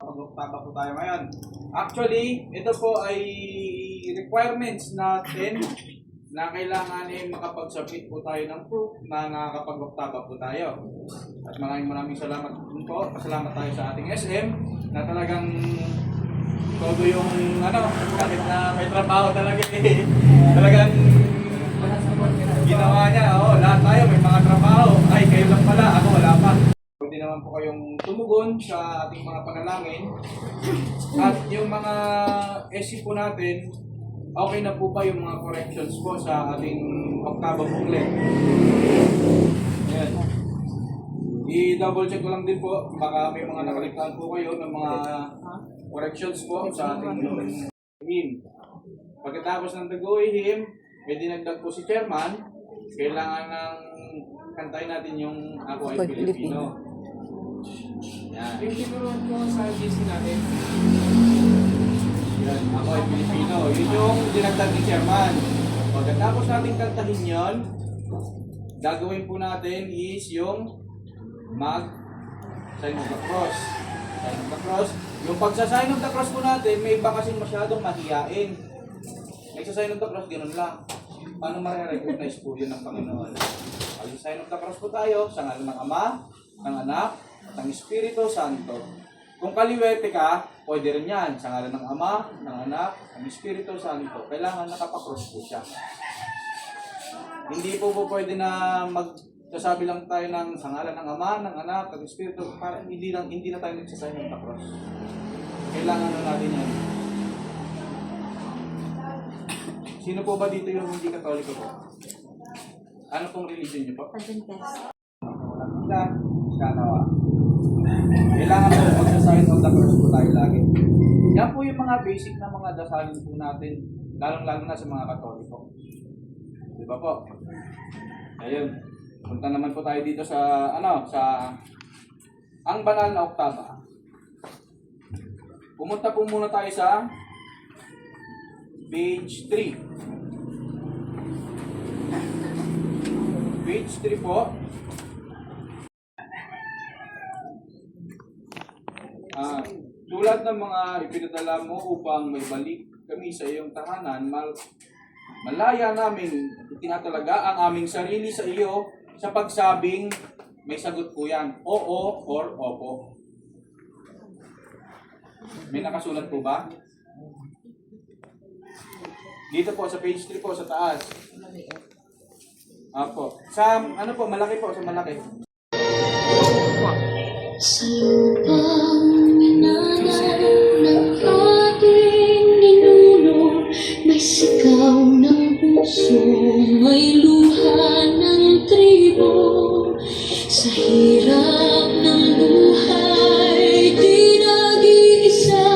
Mag-oktaba po tayo ngayon. Actually, ito po ay requirements natin na kailangan makapag-submit po tayo ng proof na nakakapag-oktaba po tayo. At maraming salamat po. Salamat tayo sa ating SM na talagang todo yung kahit na may trabaho talaga talagang ginawa niya. Lahat tayo may mga trabaho. Ay, kayo lang pala. Ako wala pa. Pwede naman po kayong tumugon sa ating mga panalangin. At yung mga SC po natin, okay na po ba yung mga corrections po sa ating oktaba booklet? Ayan. I-double check ko lang din po, baka may mga nakaligtaan po kayo ng mga corrections po sa ating hymn. Pagkatapos ng daguihim, may dinagdag po si Chairman, kailangan ng kantayin natin yung Ako ay Pilipino. Yan. Yung tinuruan ko sa GC natin. Yan, Ako ay Pilipino. Yun yung dinagdag ni Chairman. Pagkatapos natin kantahin yun, gagawin po natin is yung sign of the cross. Sign of the cross. Yung pagsa-sign of the cross po natin, may iba kasing masyadong mahiyain. May sa-sign of the cross, ganoon lang. Paano ma-recognize po yun ng Panginoon? Pag-sign of the cross po tayo, sa ngalan ng Ama, ng Anak, at ng Espiritu Santo. Kung kaliwete ka, pwede rin yan. Sa ngalan ng Ama, ng Anak, ng Espiritu Santo. Kailangan nakapakross po siya. Hindi po pwede na magsasabi lang tayo ng sa ngalan ng Ama, ng Anak, ng Espiritu. Para hindi na tayo nagsasign ng cross. Kailangan na natin yan. Sino po ba dito yung hindi Katoliko po? Ano pong religion niyo po? Adventist. Kanawa. Kailangan po magsa-sign of the cross po tayo lagi. Yan po yung mga basic na mga dasalin po natin, lalong-lalo na sa mga Katoliko. Di ba po? Ayun. Punta naman po tayo dito sa ang banal na oktaba. Pumunta po muna tayo sa page 3. Page 3 po. Tulad ng mga ipinadala mo upang may balik kami sa iyong tahanan, malaya namin tinatalaga ang aming sarili sa iyo sa pagsabing may sagot po yan, oo or opo. May nakasulat po ba? Dito po sa page 3 po sa taas. Apo. Sa malaki po, sa malaki. Sa lupang minanaw ng ating ninuno, may sigaw ng puso, may luha ng tribo. Sa hirap ng buhay, di nag-iisa,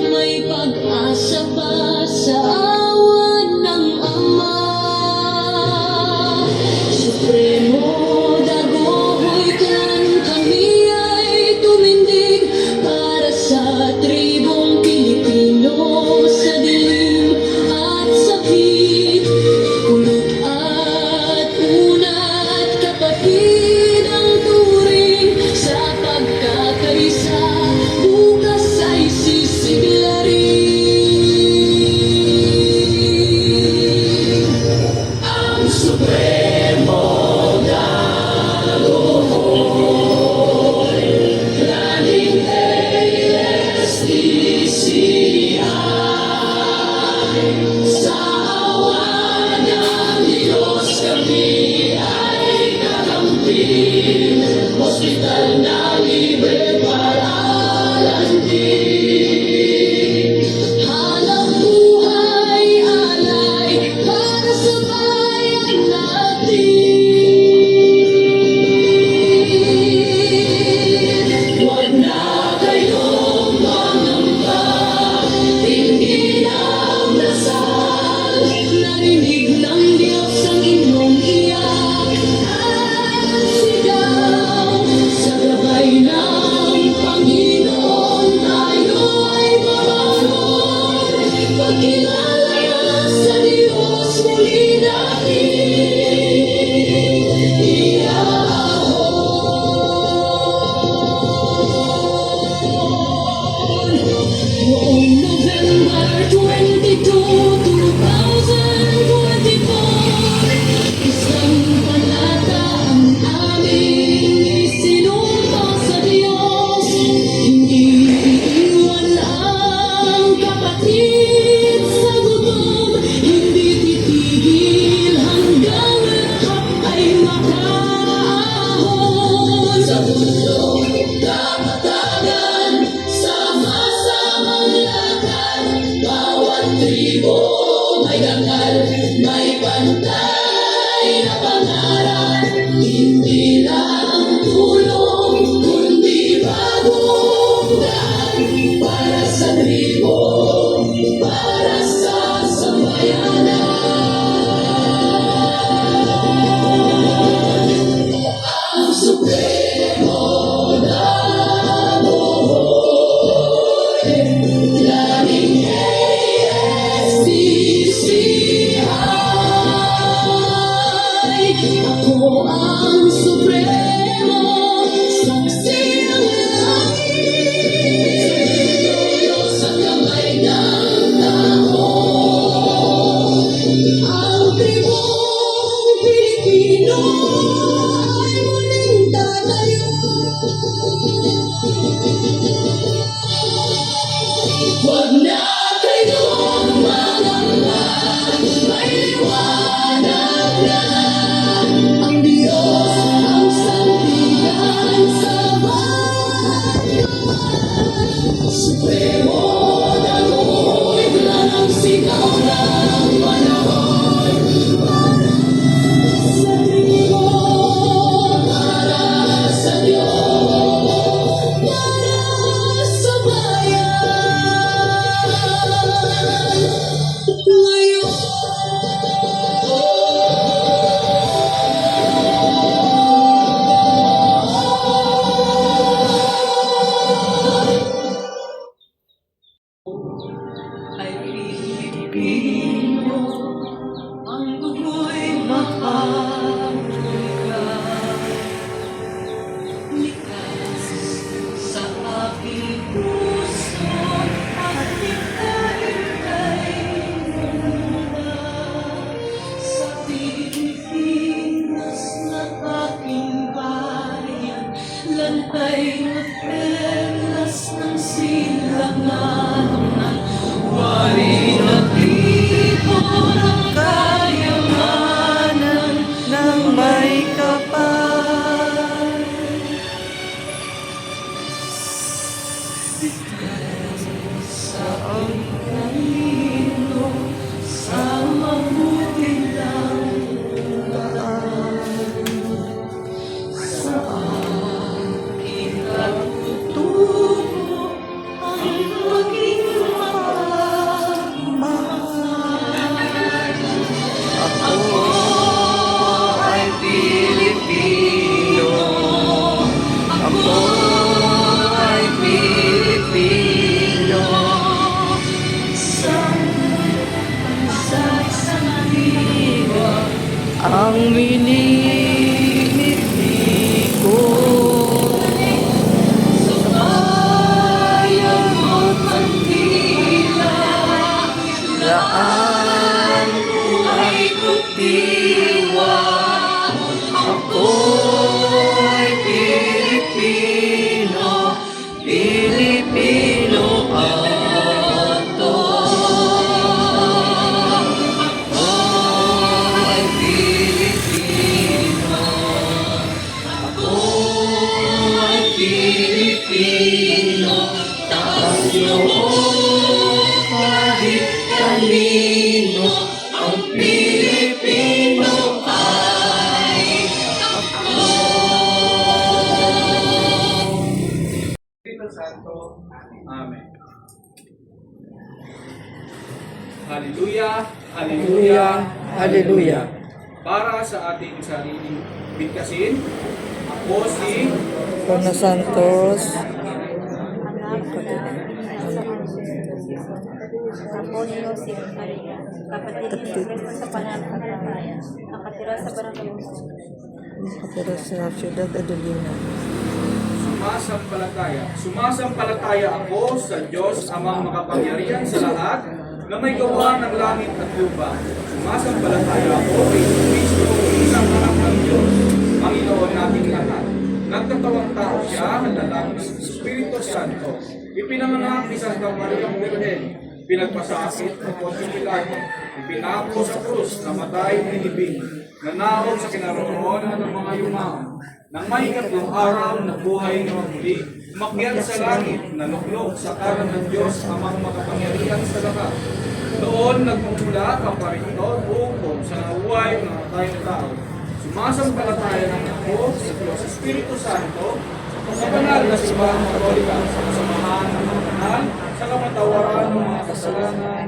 may pag-asa pa sa awan ng Ama. Supremo, dagohoy kan kami ay tumindig para sa tribong Pilipino, sa dilim at sakit, kulot at unat, kapatid ang turing sa pagkakaisa, bukas ay sisiglarin. Ang Supremo hospital na libre para landing. Hanap buhay, alay para sa bayan natin. Huwag na kayong mangamba, tingin ang dasal, narinig ng Diyos ang inyong iyak at sigaw. Sa gabay ng Panginoon tayo may dangal, may pantay na pangarap. Hindi lang tulong, kundi bagong daan para sa tribo, para sa sambayanan. Ang supremo na buhay, laging ASDCI. Ako ang supremo, saksi ng langit, sa kamay ng tao. Ang tribong Pilipino ay muling tatayo. Huwag na kayong mangamba, may liwanag na. Ang Diyos ang sandigan sa bayan. Supremo na buhay, lang ang sigaw ng panahon. Sa tribo, para sa Diyos, para sa bayan. Ngayon, ay Pilipino, ang dugo'y mahalaga. Likas sa aking puso at ika'y mula. Sa Pilipinas na aking bayan, lantay na perlas ng silangan. Wari na tribo ng kayamanan ng may kapal. Sa ang kanino, sa mabuti lang daan. Sa aking katutubo, ang maging ako ay Pilipino. Ako ay Pilipino. Sa liwa ang minimiti ko. Sa bayan mo Manila, laan ay kutiwa. Ako ay Pilipino, Pilipino ato. Ako ay Pilipino, ako ay Pilipino. Tayo kahit kanino, ang Pilipino ay ako. Espiritu Santo. Amen. Hallelujah, hallelujah, Hallelujah. Para sa ating sariling bigkasin, ako si Juana Santos, Aponio Maria, kapatid ni Cristo sa pananampalataya, nakatira sa Barangay nakatira sa Ciudad Adelina. Sumasampalataya ako sa Diyos amang makapangyarihan sa lahat na may gawa ng langit at lupa. Sumasampalataya ako kay Kristo, isang anak ng Diyos, Panginoon nating lahat. Nagkatawang tao siya, nadalang ng Espiritu Santo. Ipinanganak ni Santa Maria Virgen, pinagpasakit ng Poncio Pilato, ipinako sa krus, namatay ng ibig, nanahog sa kinaroroonan ng mga yumaon, nang may ikatlong araw na buhay na muli, Umakyat sa langit, naluklok sa kanan ng Diyos amang makapangyarihan sa lahat. Doon nagmumula kaparito ukol sa nabuhay ng mga tayo na tao. Sumasampalataya ng ako sa Diyos Espiritu Santo, sa banal na simbahang Katolika, sa kasamahan ng mga banal, sa kamatawaran ng mga kasalanan,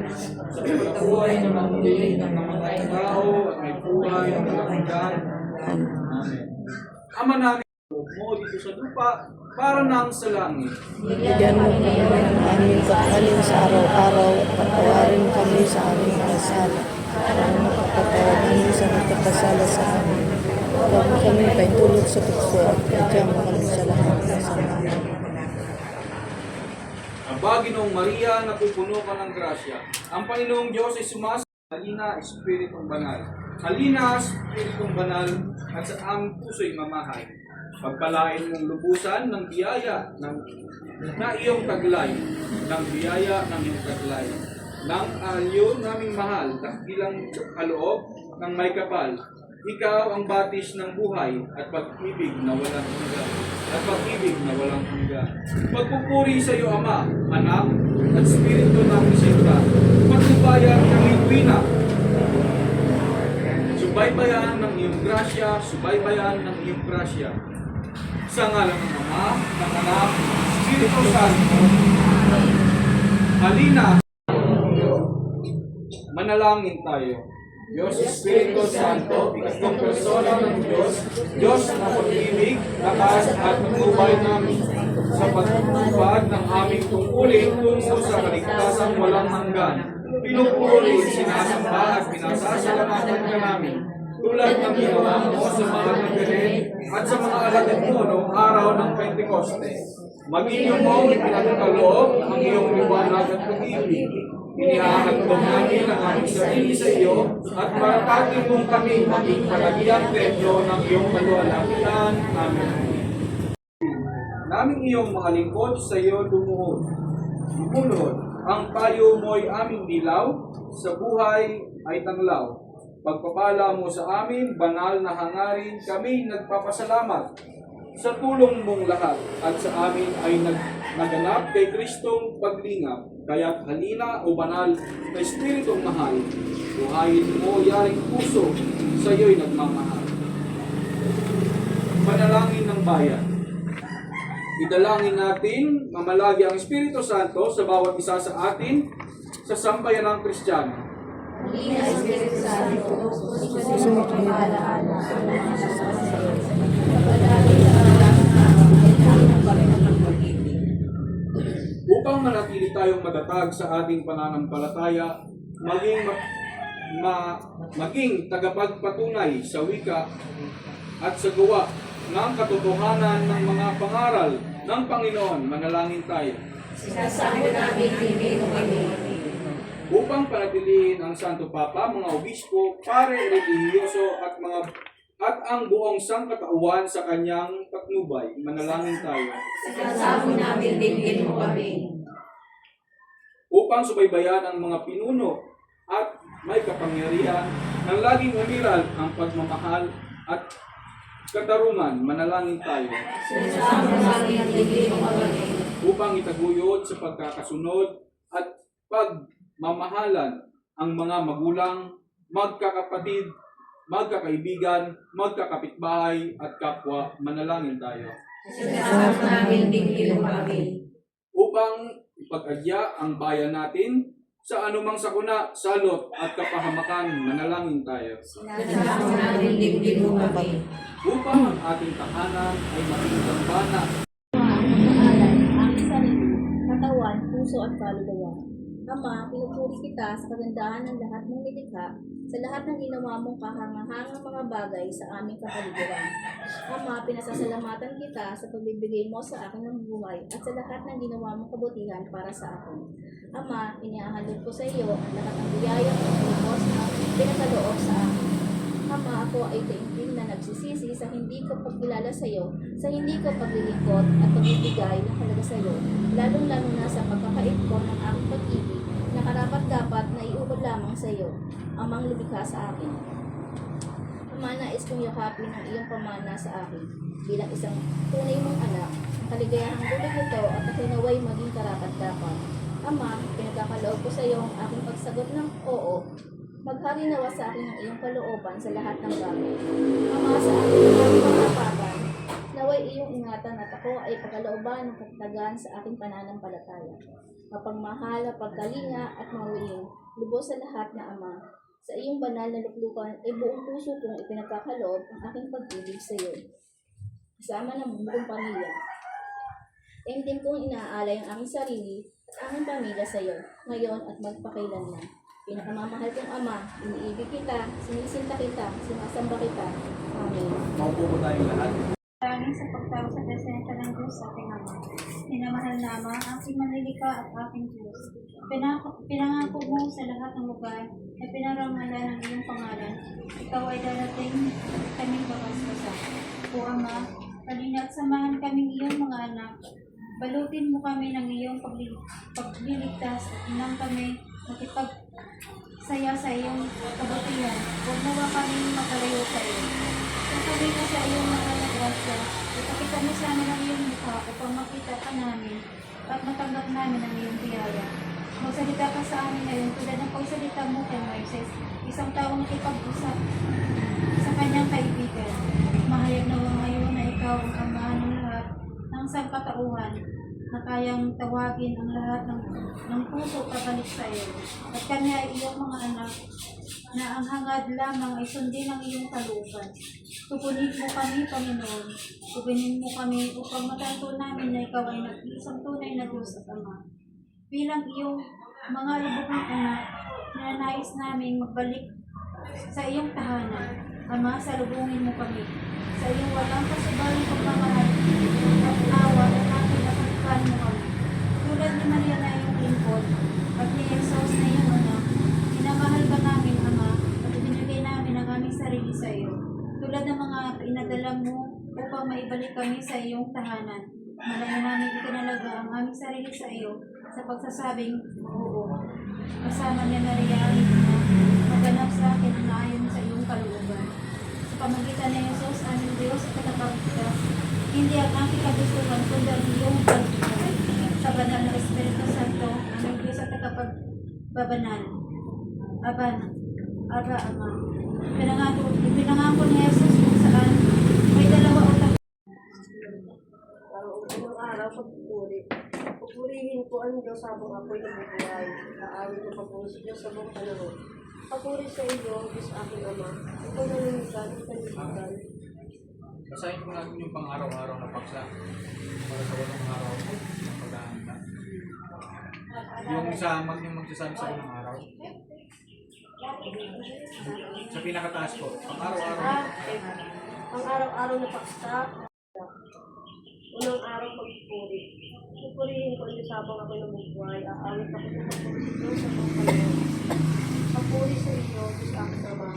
sa pagkabuhay ng mga muli ng namatay na tao at may buhay ng malakanggan. Amen. Ama namin, mo dito sa lupa, para nang sa langit. Bigyan mo kami ng aming kakanin sa araw-araw at patawarin kami sa aming mga sala. Para makapatawad kami sa nagkakasala sa amin. Huwag mo kami paintulog sa tukso at kaya mo kami sa lahat ng sama. Aba, Ginoong Maria, napupuno ka ng grasya. Ang Panginoong Diyos ay sumas. Halina, Espiritong Banal. Halina, Espiritong Banal, at sa aming puso'y mamahay. Pagpalain mong lubusan ng biyaya na iyong taglay, ng biyaya ng iyong taglay, ng alyo naming mahal, dakilang kaloob ng may kapal. Ikaw ang batis ng buhay at pag-ibig na walang hanggan. At pag-ibig na walang hanggan. Pagpupuri sa iyo, Ama, Anak, at Espiritu ng Sinta. Pagsubayan ng Litwina. Subaybayan ng iyong grasya, subaybayan ng iyong grasya. Sa ngalan ng Ama, ng Anak, Espiritu Santo. Halina. Manalangin tayo. Diyos Espiritu Santo, ikatlong persona ng Diyos, Diyos na pag-ibig, lakas at matubay namin sa pagtutupad ng aming tungkulin tungo sa kaligtasang walang hanggan. Pinupuri, sinasamba at pinasasalamatan ka namin tulad ng ginawa mo sa mga nagalit at sa mga alagad mo noong araw ng Pentecoste. Maging mo pinagkaloob ang iyong liwanag at pag-ibig. Inihahandog namin ang aming sarili sa iyo at maratatin mong kami maging palagiang templo ng iyong kaluwalhatian. Amen. Naming iyong mga lingkod sa iyo lumuhod. Lumunod, ang payo mo'y aming dilaw, sa buhay ay tanglaw. Pagpapala mo sa amin, banal na hangarin, kami nagpapasalamat sa tulong mong lahat at sa amin ay naganap kay Kristong paglingap. Kaya't halina o banal na Espiritong mahal, buhayin mo yaring puso, sa iyo'y nagmamahal. Panalangin ng bayan. Idalangin natin, mamalagi ang Espiritu Santo sa bawat isa sa atin, sa sambayan ng Kristiyano. Halina, Espiritu Santo, ikaw sa mga pamahalaan sa mga sasasaya. Pagpalagi sa Upang manatili tayong matatag sa ating pananampalataya, maging tagapagpatunay sa wika at sa gawa ng katotohanan ng mga pangaral ng Panginoon, manalangin tayo. sinasamo namin din kami. Upang panatilihin ang Santo Papa, mga obispo, pare relihiyoso at ang buong sangkatauhan sa kanyang patnubay, manalangin tayo. Sinasamo namin din kami. Upang subaybayan ang mga pinuno at may kapangyarihan nang laging umiral ang pagmamahal at katarungan, manalangin tayo. Sinasamo namin din kami. Upang itaguyod sa pagkakasunod at pagmamahalan ang mga magulang, magkakapatid, magkakaibigan, magkakapitbahay at kapwa, manalangin tayo. Sinasamo namin din kami. Upang ipag-adya ang bayan natin sa anumang sakuna, salot at kapahamakan, manalangin tayo. Sinasamo namin din kami. Upang ang ating tahanan ay maging gambana. Ang sarili, katawan, puso at kaluluwa. Ama, pinupuri kita sa kagandahan ng lahat ng nilikha, sa lahat ng ginawa mong kahangahangang mga bagay sa aming kapaligiran. Ama, pinasasalamatan kita sa pagbibigay mo sa akin ng buhay at sa lahat ng ginawa mong kabutihan para sa akin. Ama, inihahandog ko sa iyo ang lahat ng biyayang mo na pinakaloob sa akin. Ama, ako ay taimtim na nagsisisi sa hindi ko pagkilala sa iyo, sa hindi ko paglilingkod at pagbibigay ng halaga sa iyo, lalong-lalo na sa pagkakait ko ng aking pag-ibig na karapat-dapat na iubod lamang sa iyo, amang lumikha sa akin. Ama, nais kong yakapin ang iyong pamana sa akin bilang isang tunay mong anak kaligayahang dulot nito at ako'y naway maging karapat-dapat. Ama, pinagkakaloob ko sa iyo ang aking pagsagot ng oo. Maghari nawa sa akin ang iyong kalooban sa lahat ng bagay. Ama, sa aking mga kapatan, naway iyong ingatan at ako ay pagkalooban ng katatagan sa aking pananampalataya. Mapagmahal, pagkalinga at mawiin, lubos sa lahat na Ama. Sa iyong banal na luklukan ay buong puso kong ipinagkakaloob ang aking pag-ibig sa iyo. Kasama ng buong pamilya. Temtem kong inaalay ang aming sarili at aming pamilya sa iyo, ngayon at magpakailanman. Pinakamamahal kong Ama, iniibig kita, sinisinta kita, sinasamba kita. Amen. Maupo po tayong lahat. Maraming sa pagtawag sa presensya ng Diyos sa ating Ama. Minamahal na Ama, aking manlilika at aking Diyos. Pinangako mo sa lahat ng lugar na pinarangalan ng iyong pangalan. Ikaw ay darating kaming babasbasa. O Ama, kalina at samahan kaming iyong mga anak. Balutin mo kami ng iyong pagliligtas at nang kami makipagsaya sa iyong kabutihan. Huwag nawa kami makalayo sa iyo. Sasabi ka sa iyong mga nagrasya, ipakita mo sa amin ang iyong mukha upang makita ka namin at matanggap namin ang iyong biyaya. Magsalita ka sa amin ngayon tulad ng pagsalita mo kay Moises, isang taong nakipag-usap sa kanyang kaibigan. Mahayag nawa ngayon na ikaw ang Ama ng lahat ng sangkatauhan na kayang tawagin ang lahat ng puso pabalik sa iyo. At kami ay iyong mga anak na ang hangad lamang ay sundin ang iyong kalooban. Tugunin mo kami, Panginoon. Tugunin mo kami upang matanto namin na ikaw ay nag-iisang tunay na Diyos at Ama. Bilang iyong mga lubog ng anak na nais namin magbalik sa iyong tahanan. Ama, salubungin mo kami. Sa iyong walang kasubaling pagmamahal at awa at aking nakalikan mo kami. Tulad ni Maria na iyong lingkod at ni Jesus na iyong anak, minamahal ka namin, Ama, at ibinigay namin ang aming sarili sa iyo. Tulad ng mga pinadala mo upang maibalik kami sa iyong tahanan. Malaya namin ikinalaga ang aming sarili sa iyo sa pagsasabing, oo. Kasama niya na riyan na maganap sa akin ang naayon sa iyong kalooban. Sa pamagitan ni Jesus, aming Diyos at katapagligtas, hindi ang aking kagustuhan kundi ang iyong kalooban. Sa banal na Espiritu Santo, aming Diyos at katapagbabanal. Aba, Ama. Pinangako ni Jesus kung saan may dalawa o tatlo. Unang araw, pagpupuri. Pupurihin ko ang Diyos habang ako'y nabubuhay. Aawit ko po sa Diyos sa buong panahon. Papuri sa iyo, Diyos aking Ama. Ikaw na lumisan, ikalimutan. Basahin po natin yung pang-araw-araw na paksa para sa walong araw ng paghahanda. Yung magsasabi sa walong araw. Sa pinakataas po, pang-araw-araw na paksa. Ang araw-araw na paksa. Unang araw, pagpupuri. Pupurihin ko ang Diyos habang ako'y nabubuhay. Aawit ako sa pagpuri sa Diyos sa buong panahon. Papuri sa iyo, Diyos aking Ama.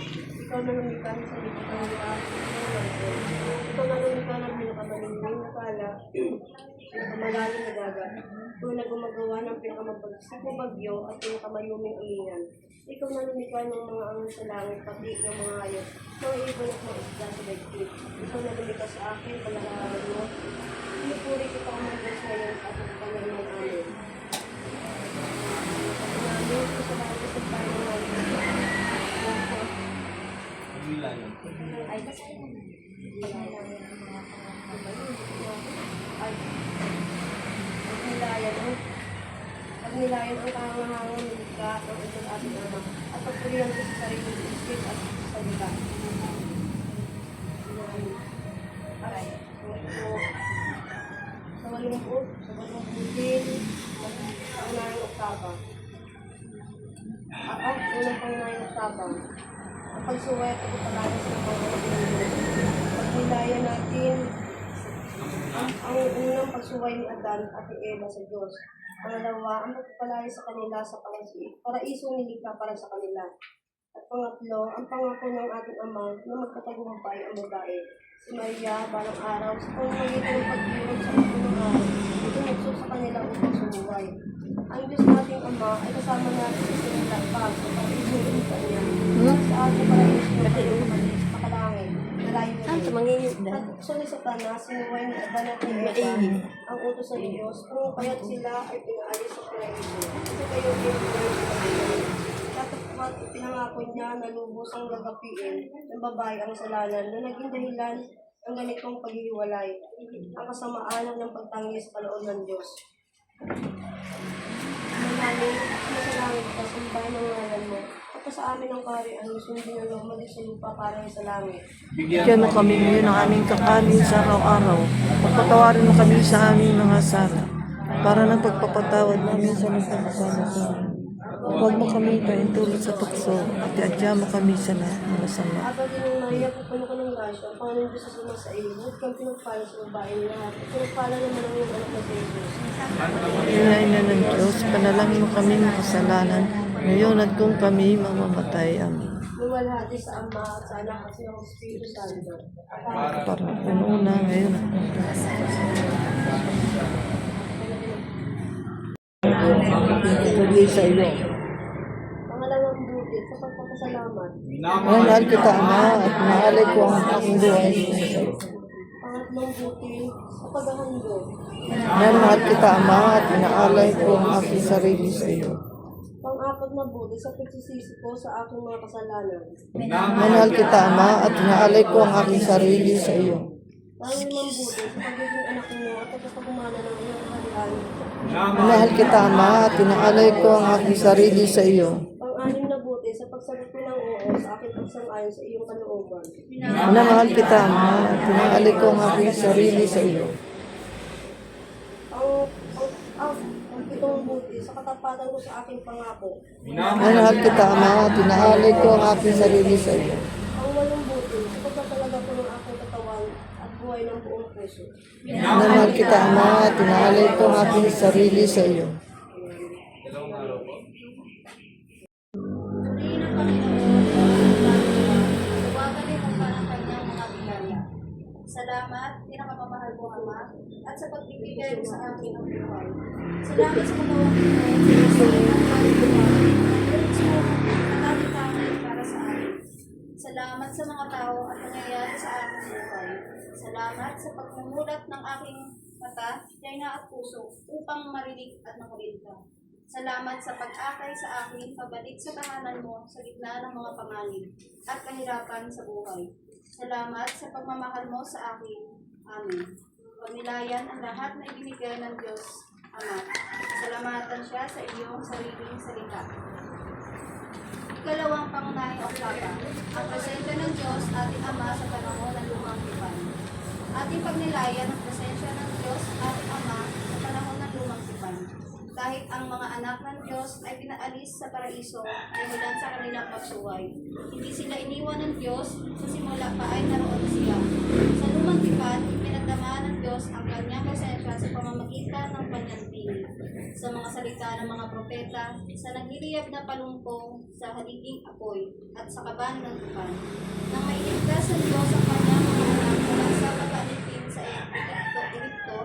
Ikaw na lumikha ng sa likod ng lahat ng natin. Ikaw na lumikha ng pinakamalingling na kala, pinakamalalim na dagat. Ikaw na gumagawa ng pinakamabagsakong bagyo at pinakamayuming ulingan. Ikaw na lumikha ng mga angon sa langit, pati ng mga hayop, mga ibon at mga isda sa daigdig. Ikaw na lumikha sa akin, palalaharan mo. Pinupuri kita ang mga Diyos ngayon at ang Panginoon amin. Namin ko sa lahat sa Panginoon. Pagnilayan. Ay, basahin mo. Pagnilayan ang kahangahangan ng likha ng isang ating Ama at pagpurihan ko sa sarili ng isip at salita. Aray. Sa walungkot, sa walungkutin, sa unahing oktaba. Unang pangunahing oktaba. Ang pagsuway at pagpapalagas ng pagpapalagas. Pagnilayan natin ang unang pagsuway ni Adan at ni Eva sa Diyos. Pangalawa, ang pagpapalaya sa kanila sa paraisong nilikha para sa kanila. At pangatlo, ang pangako ng ating Ama na magkatagumpay ang babae. Si Maria, balang araw, sa pamamagitan ng pagdiwag sa unang araw, itinugso sa kanila upang sumuway. Ang Diyos nating Ama ay kasama natin sa sinilagpag sa paraisong nilikha niya. Sa ating paraisong makalangin. malayo na Ang rin. tumangingit na. At sunod sa tanas, sinuway ni Adan at ni Eva ang utos ng Diyos kung kaya't sila ay pinaalis sa paraiso. Kasi kayo ay pinaalis. Tatapot pinangako niya na lubos ang gagapiin ng babae ang kasalanan na naging dahilan ng ganitong paghihiwalay, ang kasamaan ng pagtangi sa kaloob ng Diyos. Manalangin sa langit ka, sambahin ang ngalan mo. At sa amin ang kaharian, sundin ang loob mo sa lupa para sa langit. Bigyan mo kami ngayon ng aming kakanin sa araw-araw. Pagpatawarin mo kami sa aming mga sala, para ng pagpapatawad namin sa nagkakasala sa amin. Huwag mo kami paintulot sa tukso, at iadya mo kami sa lahat ng masama. Aba din ng Maria, pupuno ka ng grasya, ang Panginoon Diyos sa suma sa iyo. Huwag kang pinagpala sa babae lahat. At pinagpala naman ang iyong anak na Jesus. Ina ng Diyos, panalangin mo kami ng kasalanan, ngayon at kung kami mamamatay. Amen. Luwalhati sa Ama at sa Anak at sa Espiritu Santo. Para una, ngayon at kung kami sa iyo. Pangalawang buti sa pagpapasalamat. Mahal kita, Ama, at maalay ko ang aking buhay sa iyo. Pangatlong buti sa paghahandog. Mahal kita, Ama, at inaalay ko ang aking sarili sa iyo. Pang-apat na buti sa pagsisisi ko sa aking mga kasalanan. Mahal kita, Ama, at inaalay ko ang aking sarili sa iyo. Pang-limang buti sa pagiging anak mo at pagkapagumana ng iyong kaharian. Mahal kita, Ama, at inaalay ko ang aking sarili sa iyo. Pang-anim na buti sa pagsagot ko ng oo sa aking pagsang-ayon sa iyong kalooban. Mahal kita, Ama, at inaalay ko ang aking sarili sa iyo. Ang pitong buti sa katapatan ko sa aking pangako. Mahal kita, Ama, at inaalay ko ang aking sarili sa iyo. Ang walong buti sa pagkatalaga ko ng aking katawan at buhay ng buong puso. Mahal kita, Ama, at inaalay ko ang aking sarili sa iyo. Purihin ang Panginoon, tawagan mo pa ng kanyang mga biyaya. Salamat, pinakamamahal ko Ama, at sa pagbibigay mo sa akin ng buhay. Salamat sa magawang ito, sa iyo ng aking buhay, at ating para sa akin. Salamat sa mga tao at nangyayari sa aking buhay. Salamat sa pagmumulat ng aking mata, tenga at puso upang marinig at makulit ka. Salamat sa pag-akay sa akin pabalik sa tahanan mo sa gitna ng mga panganib at kahirapan sa buhay. Salamat sa pagmamahal mo sa akin. Amen. Pamilayan ang lahat na ibinigay ng Diyos, Ama. Salamatan siya sa iyong sariling salita. Ikalawang pangunahing oktaba, ang presensya ng Diyos, ating Ama sa panahon ng lumang tipan. Ating pagnilayan ang presensya ng Diyos, ating Ama sa panahon ng lumang tipan. Kahit ang mga anak ng Diyos ay pinaalis sa paraiso dahilan sa kanilang pagsuway. Hindi sila iniwan ng Diyos, sa simula pa ay naroon siya. Sa lumang tipan, ipinagdama ng Diyos ang kanyang presensya sa pamamagitan ng kanyang tinig, sa mga salita ng mga propeta, sa naghiliyab na palumpong, sa haliging apoy, at sa kaban ng tipan. Nang mailigtas ng Diyos ang kanyang mga anak mula sa pag-alipin sa Egipto,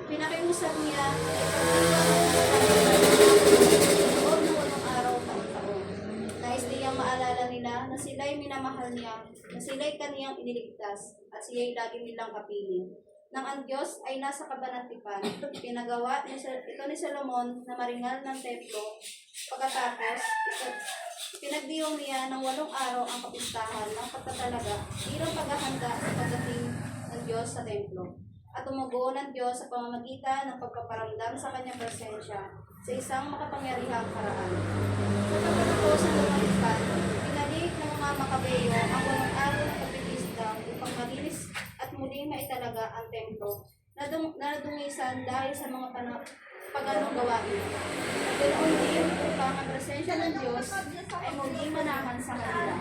pinakiusap niya loob ng 8 araw taon-taon. Nais niyang maalala nila na sila'y minamahal niya, na sila'y kaniyang iniligtas, at siya'y lagi nilang kapiling. Nang ang Diyos ay nasa kabanatipan, pinagawa ito ni Solomon na maringal ng templo. Pagkatapos, pinagdiyong niya ng 8 araw ang kapistahan ng pagtatalaga bilang paghahanda sa pagdating ng Diyos sa templo. At tumugo ng Diyos sa pamamagitan ng pagpaparamdam sa kanyang presensya sa isang makapangyarihang paraan. Sa pagkatapos ng lumalipan, pinalik ng mga Makabeyo ang 8 araw ng pagpipista upang malinis at muling maitalaga ang templo na nadungisan dahil sa mga paganong gawain. Ganoon din upang ang presensya ng Diyos ay muling manahan sa kanila.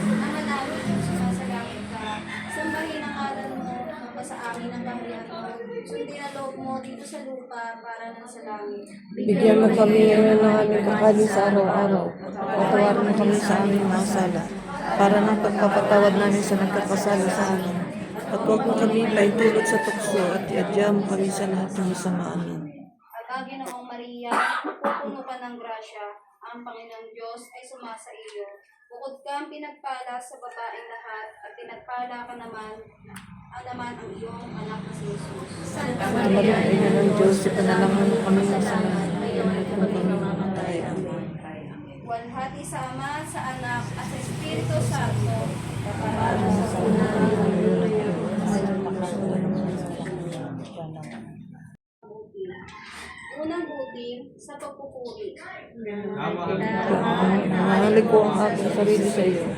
Ang manawin ang sumasalangit ka, sambahin ang ngalan mo, sa amin ang kaharian mo. Sundin ang loob mo dito sa lupa para nang sa langit. Bigyan mo kami ngayon ng aming kakanin sa araw-araw. Patawarin mo kami sa aming mga sala, para ng pagpapatawad namin sa nagkakasala sa amin. At huwag mo kami paintulot sa tukso, at iadya mo kami sa lahat ng masama. Amen. Aba, Ginoong Maria, pupuno ka ng grasya, ang Panginoong Diyos ay sumasa iyo. Bukod kang pinagpala sa babaeng lahat at pinagpala ka naman ang iyong anak na si Jesus. Santa Maria, Ina ng Diyos, ipanalangin mo kami sa Salamat ngayon at kami kami mamamatay. Amen. Walhati sa Ama, sa Anak, at sa Espiritu Santo, para sa unang buti sa pagpupuri. Mahalik ko ang aking sarili sa iyo.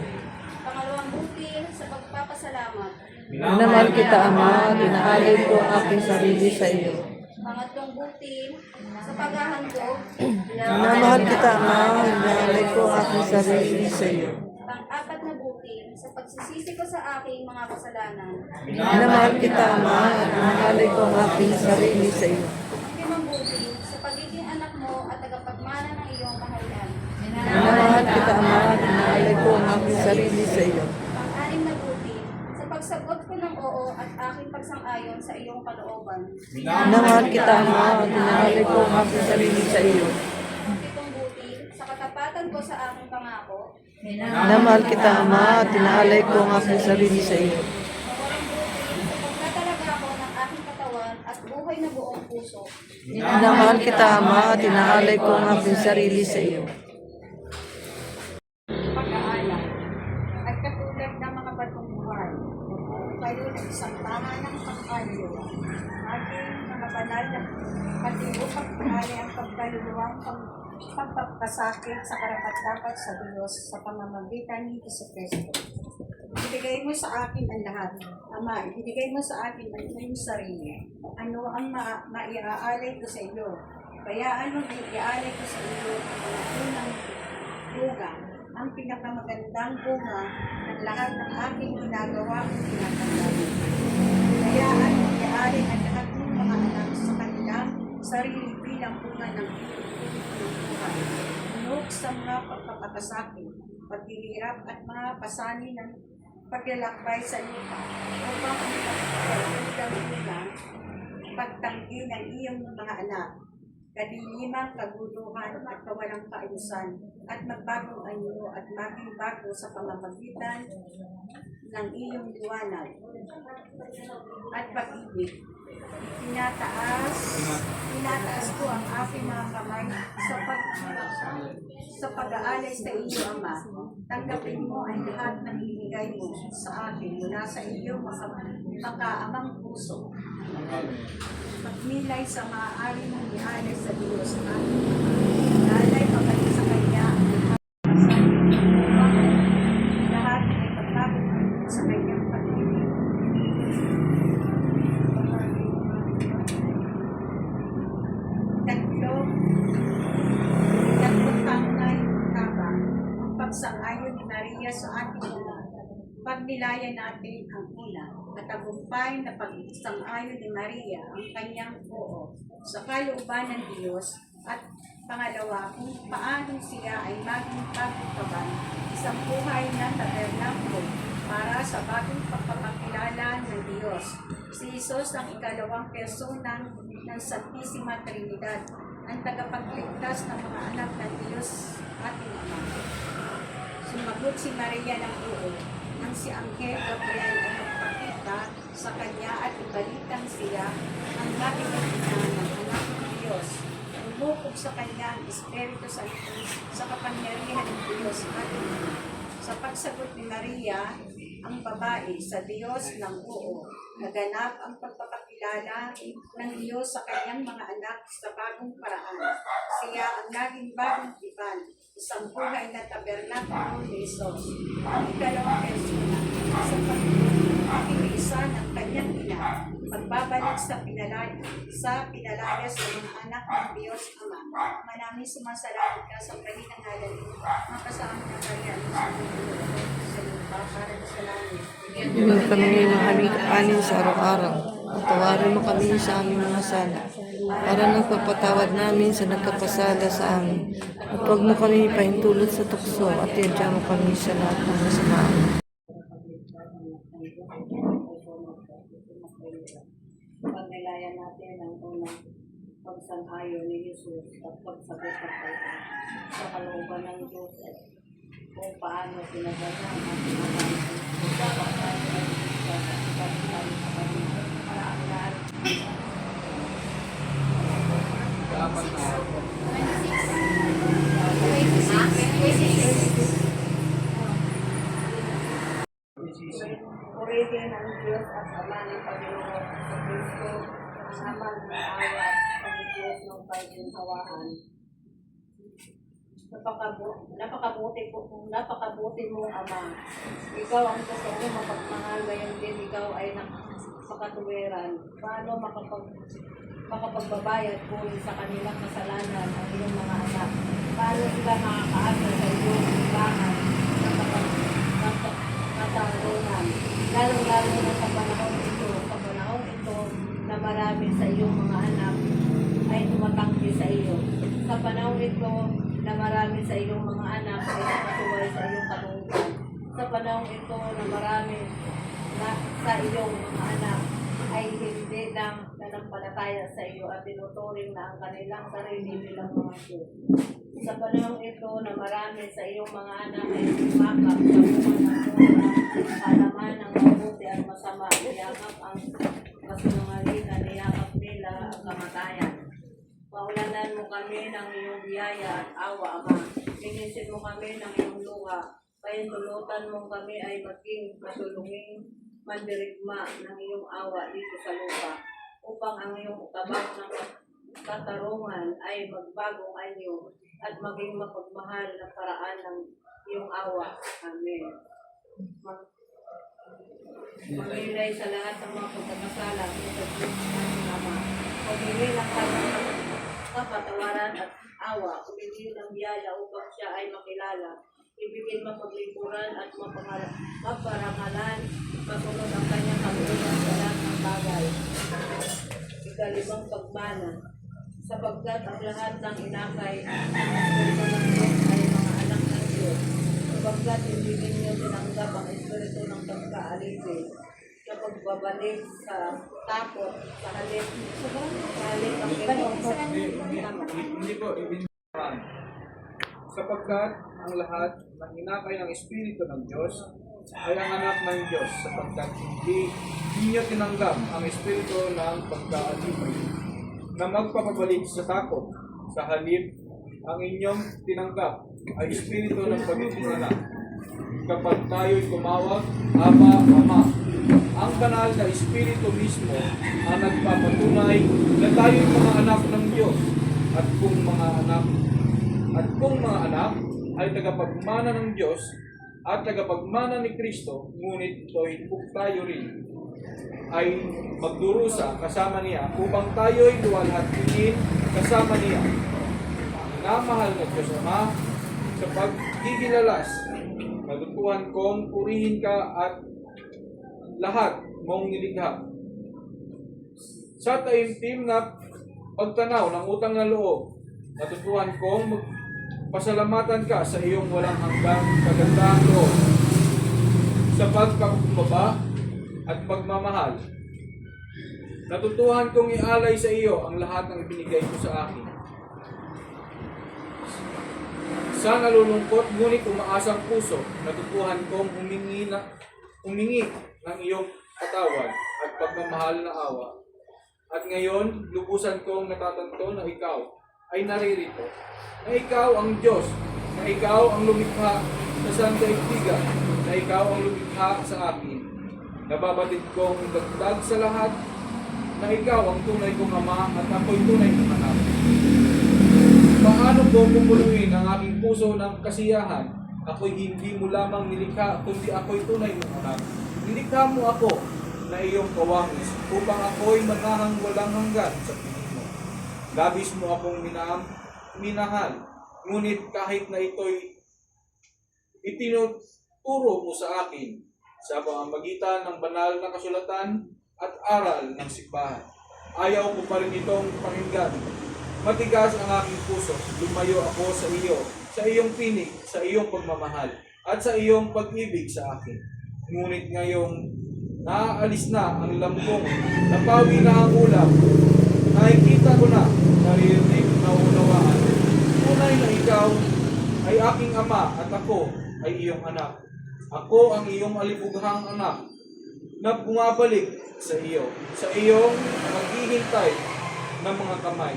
Pangalawang buti sa pagpapasalamat. Minamahal kita, Ama, tinaalay ko ang aking sarili sa iyo. Pangatlong buti sa paghahandog. Minamahal kita, Ama, tinaalay ko ang aking sarili sa iyo. Pang-apat na buti sa pagsisisi ko sa aking mga kasalanan. Minamahal kita, Ama, tinaalay ko ang aking sarili sa iyo. Limang buti sa pagiging anak mo at tagapagmana ng iyong kaharian. Minamahal kita, Ama, tinaalay ko ang aking sarili sa iyo. Pang-anim na buti sa pagsagot ko ng oo at aking pagsang-ayon sa iyong kalooban. Minamahal kita, Ama, tinaalay ko ang aking sarili sa iyo. Pitong buti sa katapatan ko sa aking pangako. Minamahal kita, Ama, tinaalay ko ang aking sarili sa iyo. Walong buti sa pagtatalaga ko ng aking katawan at buhay na buong puso. Minamahal kita, Ama, tinaalay ko ang aking sarili sa iyo. Pag-aalam at katulad ng mga batong buhay, kayo na isang tama ng pagkaluluwa. Ating mga banal na pati upang paali ang pagkaluluwang pagpapasakit sa karapat-dapat sa Diyos sa pamamagitan ni Jesucristo. Ibigay mo sa akin ang lahat. Ama, ibigay mo sa akin ang iyong sarili. Ano ang maiaalay ko sa iyo? Kaya ano ang iaalay ko sa iyo ang unang bunga, ang pinakamagandang bunga ng lahat ng aking ginagawa at tinatandaan. Kaya ano ang iaalay ang lahat ng mga anak sa kanilang sarili bilang bunga ng buhay. Unok sa mga pagpapakasakit, paghihirap at mga pasanin ng paglalakbay sa lupa upang ang pagkakagandang pagtanggi ng iyong mga anak, kadiliman, kaguluhan at kawalang kaayusan at magbagong anyo at maging bago sa pamamagitan ng iyong liwanag at pag-ibig. Tinataas ko ang aking mga kamay sa pag-aalay sa iyo, Ama. Tanggapin mo ang lahat ng ibigay mo sa akin mula sa iyo makaamang puso. Magmilay sa maaari mong ialay sa Diyos at ialay pagkalit sa Kanya lahat ay pagkakot sa Kanyang pag-ibig. Tatlong tangay tabang ang pagsang-ayon ni Maria sa ating mga pagnilayan natin ang una at tagumpay na pagsang-ayon ni Maria ang kanyang oo sa kalooban ng Diyos at pangalawa kung paano siya ay maging pagkakaban isang buhay na tabernakulo para sa bagong pagpapakilala ng Diyos. Si Jesus ang ikalawang persona ng Santisima Trinidad, ang tagapagligtas ng mga anak ng Diyos ating Ama. Sumagot si Maria ng oo nang si Anghel Gabriel ay magpakita sa kanya at ibalitang siya ang naging ina ng anak ng Diyos. Umukog sa kanya ang Espiritu Santo sa kapangyarihan ng Diyos ating Ama. Sa pagsagot ni Maria, ang babae sa Diyos ng oo, naganap ang pagpapakilala ng Diyos sa kanyang mga anak sa bagong paraan. Siya ang naging bagong tipan, isang buhay na tabernakulo ni Jesus. Ang ikalawang persona sa pag-iisa ng kanyang ina, magbabalik sa pinalaya sa mga anak ng Diyos Ama. Maraming sumasalamat ka sa kalinang halal makasama ng kanya sa lupa para sa langit. Bigyan kami ng mga aming kapanin sa araw-araw. Patawarin mo kami sa aming mga sala, para nagpapatawad namin sa nagkapasala sa amin. At huwag mo kami pahintulot sa tukso at yadya mo kami sa lahat ng masama. Pagnilayan natin ang unang pagsang-ayon ni Jesus at pagsagot ng sa kalooban ng Diyos at kung paano sinaganap ang pinagano sa pagkakas sa pagkakas sa pagkakas para ang lahat Dapat na araw po. purihin ang Diyos at Ama ng Panginoon sa Kristo ang Ama ng awa at ang Diyos ng pagginhawaan. Napakabuti mo, Ama. Ikaw ang gusto mo mapagmahal, gayon din ikaw ay napakatuwiran. Paano makapagbabayad kung sa kanilang kasalanan ang iyong mga anak? Paano sila makakaasa sa iyong simbahan ng katarungan? Lalong-lalo na sa panahon ito na marami sa iyong mga anak ay tumatanggi sa iyo. Sa panahon ito na marami sa iyong mga anak ay nakasuway sa iyong kalungkutan. Sa panahon ito na marami sa iyong mga anak ay hindi lang nanampalataya sa iyo at tinuturing na ang kanilang sarili bilang mga Diyos. Sa panahon ito na marami sa iyong mga anak ay sumakap sa bunga ng mura, kalaman ng mabuti at masama, niyakap ang kasinungalingan, niyakap nila ang kamatayan. Paulanan mo kami ng iyong biyaya at awa, Ama. Linisin mo kami ng iyong luha. Pahintulutan mo kami ay maging masulunging mandirigma ng iyong awa dito sa lupa, upang ang iyong tabak ng katarungan ay magbagong anyo at maging mapagmahal na paraan ng iyong awa. Amen. Maglilay sa lahat ng mga pagkakasala sa Diyos ng Ama. Paghingi ng kanyang kapatawaran at awa, humingi ng biyaya upang siya ay makilala. Ibigin mapaglingkuran at maparangalan, masunod ang kanyang kalunan sa lahat ng bagay. Ikalimang pagmana, sapagkat ang lahat ng inakay ng Espiritu ng Diyos ay mga anak ng Diyos. Sapagkat hindi ninyo tinanggap ang Espiritu ng pagkaalipin na pagbabalik sa takot sa halip ang Hindi po, ibinigyan. Sapagkat ang lahat ng inakay ng Espiritu ng Diyos ay ang anak ng Diyos, sapagkat hindi niyo tinanggap ang Espiritu ng pagkaalipin na magpapabalik sa takot. Sa halip, ang inyong tinanggap ay Espiritu ng pagiging anak. Kapag tayo'y tumawag, Aba, Ama, ang banal na Espiritu mismo ang nagpapatunay na tayo'y mga anak ng Diyos. At kung mga anak ay tagapagmana ng Diyos at tagapagmana ni Kristo, ngunit ito'y tayo rin ay magdurusa kasama niya upang tayo'y luwalhatiin kasama niya. Minamahal na Diyos Ama, sa pagkikilalas, natutuhan kong purihin ka at lahat mong nilikha. Sa taimtim na pagtanaw ng utang na loob, natutuhan kong pasalamatan ka sa iyong walang hanggang kagandahang loob, sa pagpakumbaba at pagmamahal. Natutuhan kong ialay sa iyo ang lahat ng ibinigay mo sa akin. Sa nalulungkot ngunit umaasang puso, natutuhan kong humingi ng iyong katawan at pagmamahal na awa. At ngayon, lubusan kong natatanto na ikaw ay naririto, na ikaw ang Diyos, na ikaw ang lumikha sa sandaigdigan, na ikaw ang lumikha sa akin. Nababatid kong dagdag sa lahat na ikaw ang tunay kong Ama at ako'y tunay kong anak. Paano ko pupuluin ang aking puso ng kasiyahan? Ako'y hindi mo lamang nilikha, kundi ako'y tunay kong anak. Nilikha mo ako na iyong kawangis upang ako'y manahang walang hanggan sa piling mo. Labis mo akong minahal, ngunit kahit na ito'y itinuturo mo sa akin sa pamamagitan ng banal na kasulatan at aral ng simbahan, ayaw ko pa rin itong pakinggan. Matigas ang aking puso, lumayo ako sa iyo, sa iyong pinig, sa iyong pagmamahal, at sa iyong pag-ibig sa akin. Ngunit ngayong naaalis na ang lambong, napawi na ang ulam, nakikita ko na, naririnig, naunawaan. Tunay na ikaw ay aking Ama at ako ay iyong anak. Ako ang iyong alibughang anak na bumabalik sa iyo, sa iyong maghihintay ng mga kamay.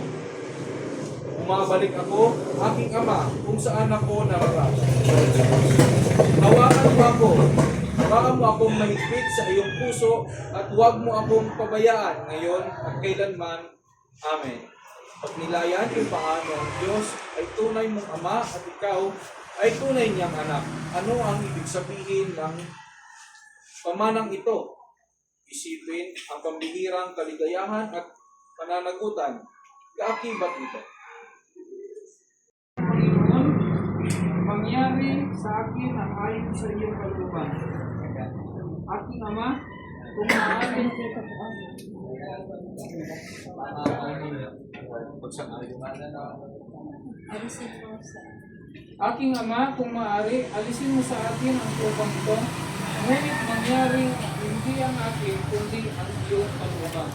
Bumabalik ako, aking ama, kung saan ako nararapat. Hawakan mo ako, hawakan mo akong mahigpit sa iyong puso, at huwag mo akong pabayaan ngayon at kailanman. Amen. Pagnilayan kung paano ang Diyos ay tunay mong ama at ikaw ay tunay niyang anak. Ano ang ibig sabihin ng pamanang ito? Isipin ang pambihirang kaligayahan at pananagutan. Kaakibat nito. Panginoon, mangyari sa akin ang ayon sa iyong kalooban. Aking Ama, kung maaari, Alisin po sa aking Ama, kung maaari, alisin mo sa akin ang upang ito, ngunit mangyari hindi ang akin, kundi ang iyong kalooban.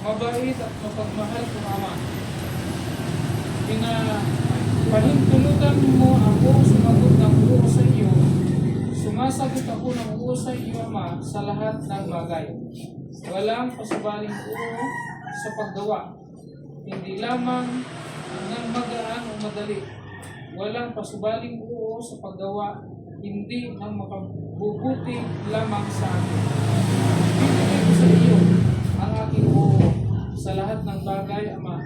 Mabait at mapagmahal kong Ama, pahintulutan mo ako sumagot ng buo sa iyo. Sumasagot ako ng buo sa iyo, Ama, sa lahat ng bagay. Walang pasabaling buo sa paggawa, hindi lamang ng magaan o madali. Walang pasubaling buo sa paggawa, hindi ng makabubuti lamang sa akin. Binigay ko sa iyo ang aking buo sa lahat ng bagay, Ama,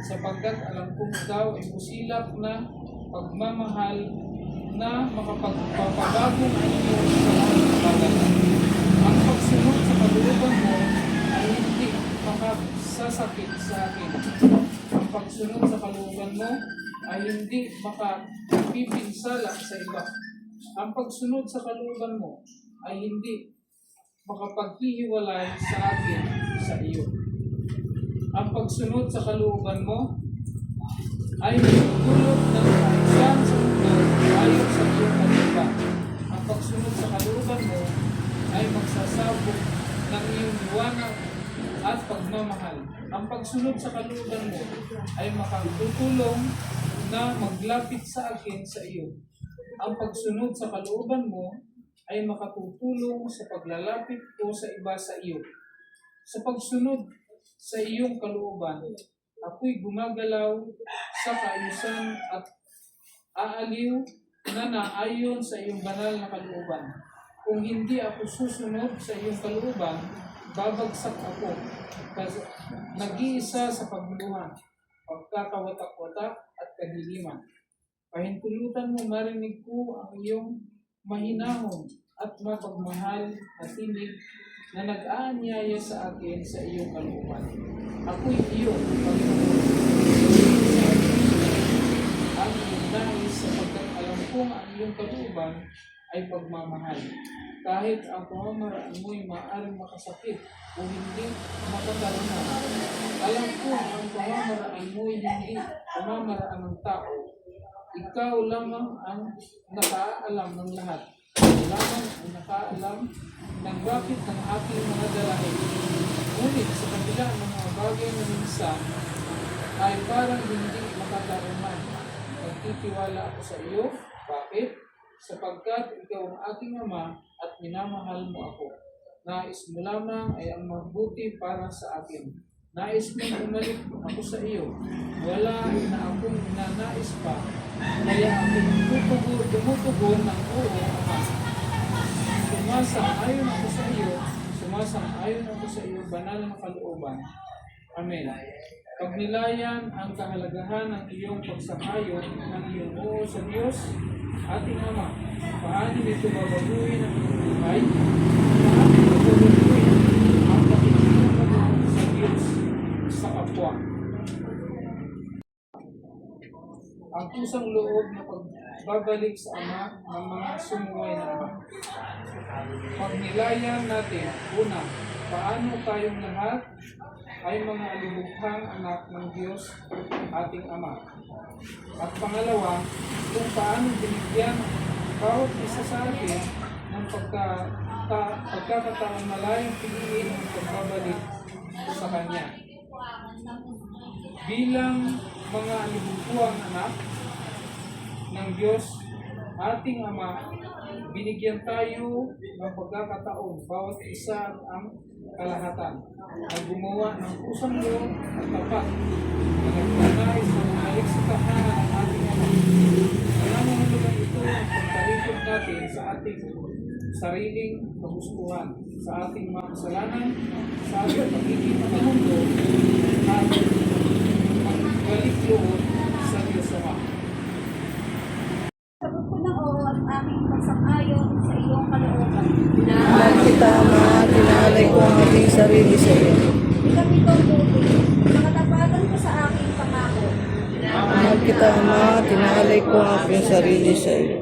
sapagkat alam kong ikaw ay musilap na pagmamahal na makapagpapabagong anyo sa lahat ng bagay. Ang pagsunod sa kalooban mo ay hindi makasasakit sa akin. Ang pagsunod sa kalooban mo ay hindi makapipinsala sa iba. Ang pagsunod sa kalooban mo ay hindi makapaghihiwalay sa akin sa iyo. Ang pagsunod sa kalooban mo ay magdulot ng kaayusan sa mundo ayon sa iyong kalooban. Ang pagsunod sa kalooban mo ay magsasabog ng iyong liwanag at pagmamahal. Ang pagsunod sa kalooban mo ay makatutulong na maglapit sa akin sa iyo. Ang pagsunod sa kalooban mo ay makatutulong sa paglalapit ko sa iba sa iyo. Sa pagsunod sa iyong kalooban, ako'y gumagalaw sa kaayusan at aaliw na naayon sa iyong banal na kalooban. Kung hindi ako susunod sa iyong kalooban, babagsak ako, nag-iisa sa pagmuluhan, pagkakawatak-watak at kadiliman. Pahintulutan mo marinig ko ang iyong mahinahon at mapagmahal na tinig na nag-aanyaya sa akin sa iyong kalooban. Ako'y iyong Panginoon. Ang iyong nais sapagkat alam kong ang iyong kalooban ay pagmamahal. Kahit ang pamamaraan mo'y maaaring makasakit o hindi makatalunan. Alam ko ang pamamaraan mo'y hindi pamamaraan ng tao. Ikaw lamang ang nakaalam ng lahat. Ikaw lamang ang nakaalam ng bakit ng aking mga dalahin. Ngunit sa kabila ng mga bagay na minsan ay parang hindi makatalunan. Nagtitiwala ako sa iyo. Bakit? Sapagkat ikaw ang aking ama at minamahal mo ako. Nais mo lamang ay ang mabuti para sa akin. Nais mo umalik ako sa iyo. Wala na akong ninanais pa. Kaya ako'y tumutugon ng oo, Ama. Sumasang-ayon ako sa iyo. Sumasang-ayon ako sa iyo, banal na kalooban. Amen. Pagnilayan ang kahalagahan ng iyong pagsang-ayon ng iyong oo sa Diyos, ating Ama. Paano nito babaguhin ang iyong buhay? Paano nito babaguhin ang pakikinig mo sa Diyos sa kapwa? Ang pusang loob na pagbabalik sa Ama ng mga sumuway na Ama. Pagnilayan natin, una, paano tayong lahat ay mga alibughang anak ng Diyos ating Ama. At pangalawa, kung paano binigyan bawat isa sa atin ng pagkakataong malayang piliin ng pagbabalik sa Kanya. Bilang mga alibughang anak ng Diyos ating Ama, binigyan tayo ng pagkakataon, bawat isa ang kalahatan, na gumawa ng pusang mo at tapat, na nagtanais na bumalik sa tahanan ng ating Ama. Kaya mahalagang ito ang pagtalikod natin sa ating sariling kagustuhan, sa ating mga kasalanan, sa ating pagiging ng mundo, at magbalik loob sa Diyos Ama. Sagot ko ng oo at aking pagsang-ayon sa iyong kalooban. Mahal kita, Ama, tinalay ko ang aking sarili sa iyo. Ikapitong buti, sa katapatan ko sa aking pangako. Mahal kita, Ama, tinalay ko ang aking sarili sa iyo.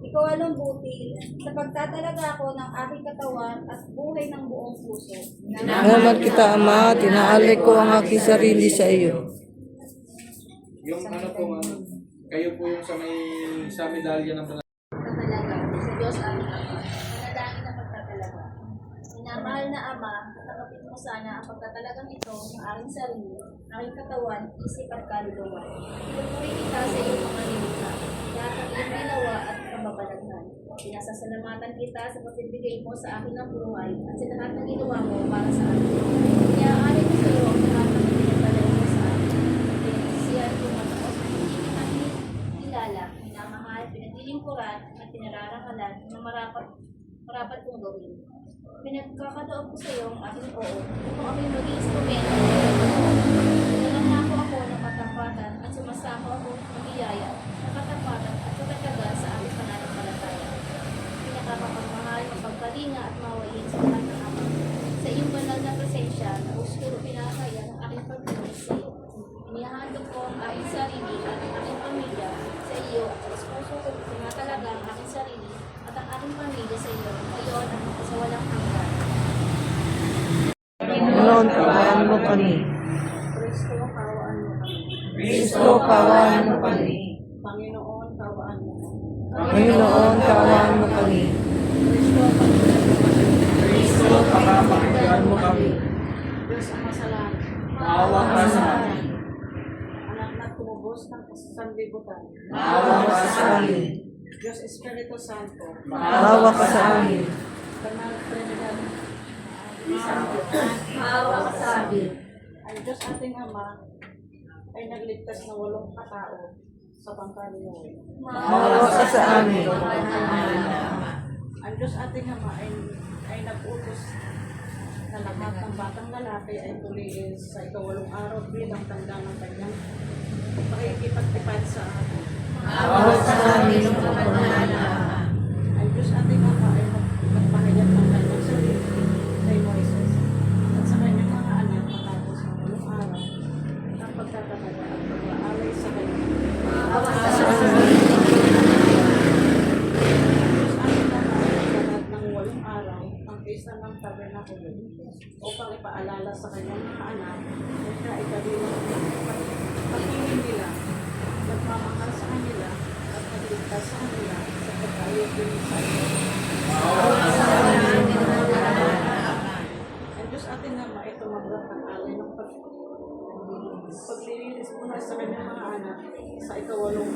Ikawalong buti, sa pagtatalaga ko ng aking katawan at buhay ng buong puso. Mahal kita, Ama, tinalay ko ang aking sarili sa iyo. Yung ano po, ma'am, kayo po yung sa medalya ng Pagtatalaga sa Diyos aming Ama, manalangin na pagtatalaga. Minamahal na Ama, nakapit mo sana ang pagtatalagang ito ng aking sarili, aking katawan, isip at kaluluwa. Pinupuri kita sa iyong mga nilikha, lahat ng iyong ginawa at kababalaghan. Pinasasalamatan kita sa pagbibigay mo sa akin ng buhay at sa lahat ng ginawa mo para sa akin. Iaanin ko sa iyo ang lahat ng pinagdalaw mo sa akin. Pinasisiyan ko mataos na hindi kita kilala, minamahal, pinaglilingkuran at pinararangalan na marapat kong gawin. Pinagkakataon ko sa iyo ang aking oo upang ako'y maging instrumento ng iyong Pinanangako ako ng katapatan at sumasako ako ng biyaya, ng katapatan at katatagan sa aking pananampalataya. Pinakapagmahal ng pagkalinga at mawain sa lahat ng Ama. Sa iyong banal na presensya na uskuro pinakaya ng aking pagtulis sa iyo. Inihahandog ko ang aking sarili at ang aking pamilya sa iyo at sa esposo ko tinatalaga ang aking sarili at ang aking pamilya sa iyo ngayon at sa walang hanggan. Noon, kawaan mo kami. Kristo, kawaan mo kami. Kristo, kawaan mo kami. Panginoon, kawaan mo kami. Panginoon, kawaan mo kami. Kristo, pakapakinggan mo kami. Diyos ang masalanan. Maawa ka sa amin. Anak na tumubos ng sanlibutan. Maawa ka sa amin. Diyos Espiritu Santo. Maawa ka sa amin. Banal Trinidad. Maawa ka sa amin. Ang Diyos ating Ama ay nagligtas ng 8 katao sa pangkaluluwa. Maawa ka sa amin. Ang Diyos ating Ama ay nag-utos na lahat ng batang lalaki ay tuliin sa ika-8 araw bilang tanda ng kanyang pakikipagtipad sa atin. Maawa ka sa amin, Panginoon. Ang Diyos ating Ama ay nagpahayag ng kanyang sarili kay Moises at sa kanyang mga anak matapos ng 8 araw ng pagtatataga at pag-aalay sa kanya. Maawa ka Sa sa amin. Ang Diyos ating Ama ay naglalat ng 8 araw ang pista ng tabernakulo upang ipaalala sa kanyang mga anak at kaikabilang pagpili nila, nagmamahal sa kanila at nagligtas sa kanila sa pagkayot din sa iyo. Ang Diyos ating Ama ay tumanggap ng alay ng paglilinis muna sa kanyang mga anak sa ika-8 araw ng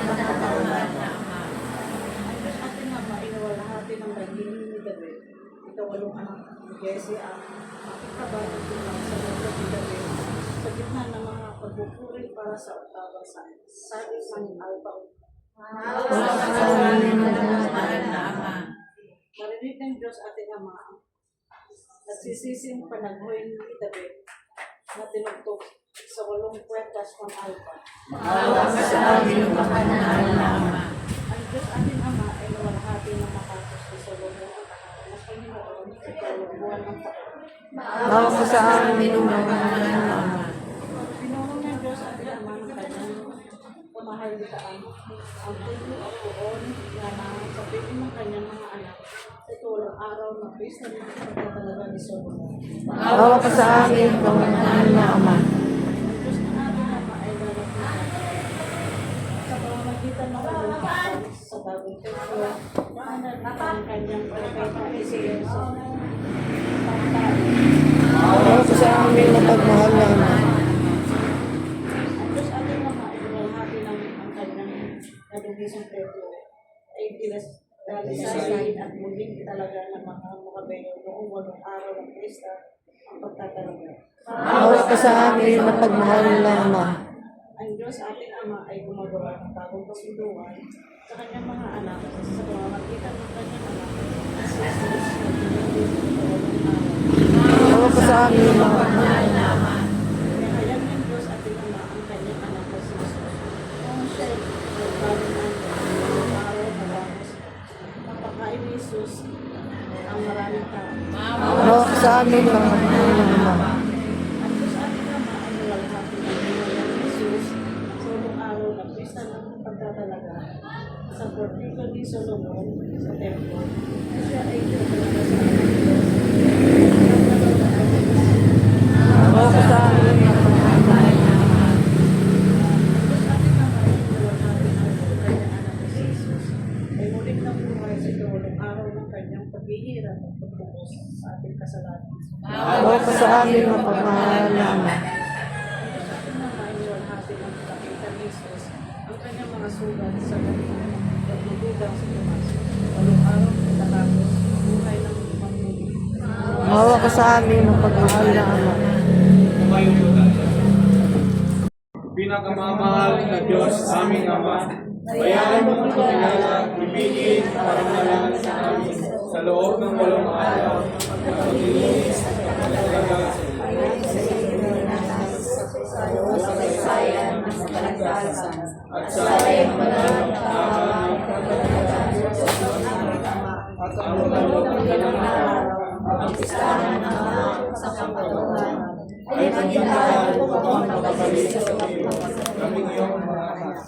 pagtatataga. Ang Diyos ating Ama ay nawalhati ng daging ni David, ika-8 anak ni Jesse ang kabalang bilang sa lugar ni David sa gitna ng mga pagbupuri para sa oktaba sa isang albang. Marinig ng Diyos ating Ama nagsisising panaghoy ni David na tinugtog sa 8 kwetas ng alpa. Maawa ka sa amin, Panginoon. Ang Diyos ating Ama ay nawalhati ng matapos sa Solomon ang tahanan ng Panginoon sa ikaw buwan ng taon. Maawa ka sa amin, Panginoon. Pinulong ng Diyos ating Ama ng kanyang pamahalitaan ang puno at puon na nakasabihin ng kanyang mga anak sa itulang araw ng pista ng pagtatalaga ni Solomon. Maawa ka sa amin, Panginoon na Ama. Ang Diyos na ating Ama ay lalapitan sa pamamagitan ng kanyang kapal sa bagong templo at ang kanyang propeta Isaiah sa pangkain. Maawa ka sa amin na pagmahal na Ama. Ang Diyos ating Ama ay lumalhati ng ang ay pinasalisayin at muling talaga ng mga Beyo noong 8 araw ng pista ang pagtatalaga. Awa ka sa amin na pagmahal na Ama. Ang Diyos ating Ama ay gumagawa ng bagong kasunduan sa kanyang mga anak sa pamamagitan ng kanyang anak na si Jesus na pinili ng araw. Awa ka sa amin na pagmahal na Ama. Pinahayag ng Diyos ating Ama ang kanyang anak na si Jesus. Kung siya ay nagbago ng araw na bagos, napakain ni Jesus ang maraming tao. Awa ka sa amin na pagmahal na Ama. Ang Diyos ating Ama ay nilalahati ng pinahayag ni Jesus sa unang araw ng pista ng pagtatalaga sa Portico ni Solomon sa templo. Siya ay pinatalaga sa ating Diyos. Awa ka sa amin na pagmahal na Ama. Diyos ating Ama ay nilalahati ng kanyang anak na si Jesus. Ay muling nabuhay sa ikawalang araw ng kanyang paghihirap at pagtubos sa ating kasalanan. Awa ka sa amin na pagmahal na Ama. Diyos ating Ama ay nilalahati ng kakita ni Jesus ang kanyang mga sugat sa kanyang pagdudugang sa Tomas. Walong araw pagkatapos, buhay ng pamuli. Awa ka sa amin na pagmahal na Ama. Kumayo po tayo. Pinakamamahal na Diyos, aming Ama, bayaran mo ang kakilala, ibigin, parangalan sa amin sa loob ng 8 araw na paglilinis at pagkakalaga at sa ating mananap ng at ang loob ng araw ang pistahan ng sa kapatuhan ay magdaan upang makabalik sa iyo kaming iyong mga anak.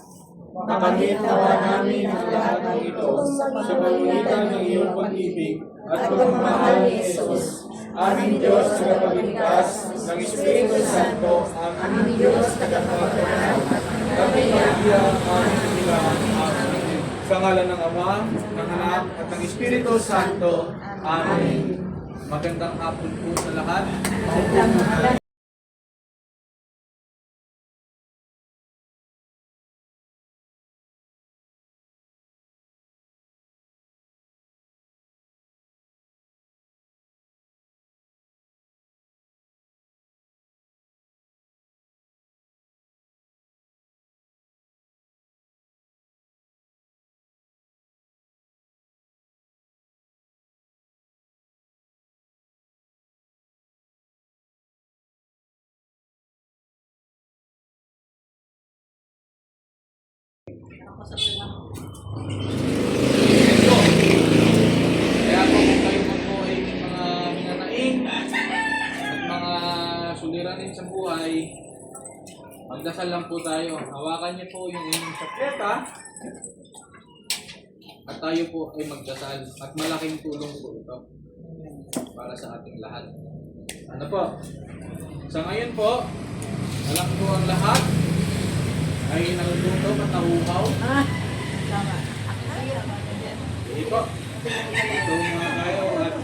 Makamit nawa namin ang lahat ng ito sa pamamagitan ng iyong pag-ibig at pagmamahal ni Jesus, aming Diyos tagapagligtas ng Espiritu Santo, aming Diyos tagapagligtas, kami Maria, aming kailangan. Amen. Sa ngalan ng Ama, ng Anak, at ng Espiritu Santo. Amen. Magandang hapon po sa lahat. Kaya kung kayo man po ay mga minanaing at mga suliranin sa buhay, magdasal lang po tayo. Hawakan niyo po yung inyong sakleta at tayo po ay magdasal. At malaking tulong po ito para sa ating lahat. Ano po? Sa ngayon po, alam po ang lahat ay nalututo at nahuhaw. Tama. Sige po. Ito mga tayo at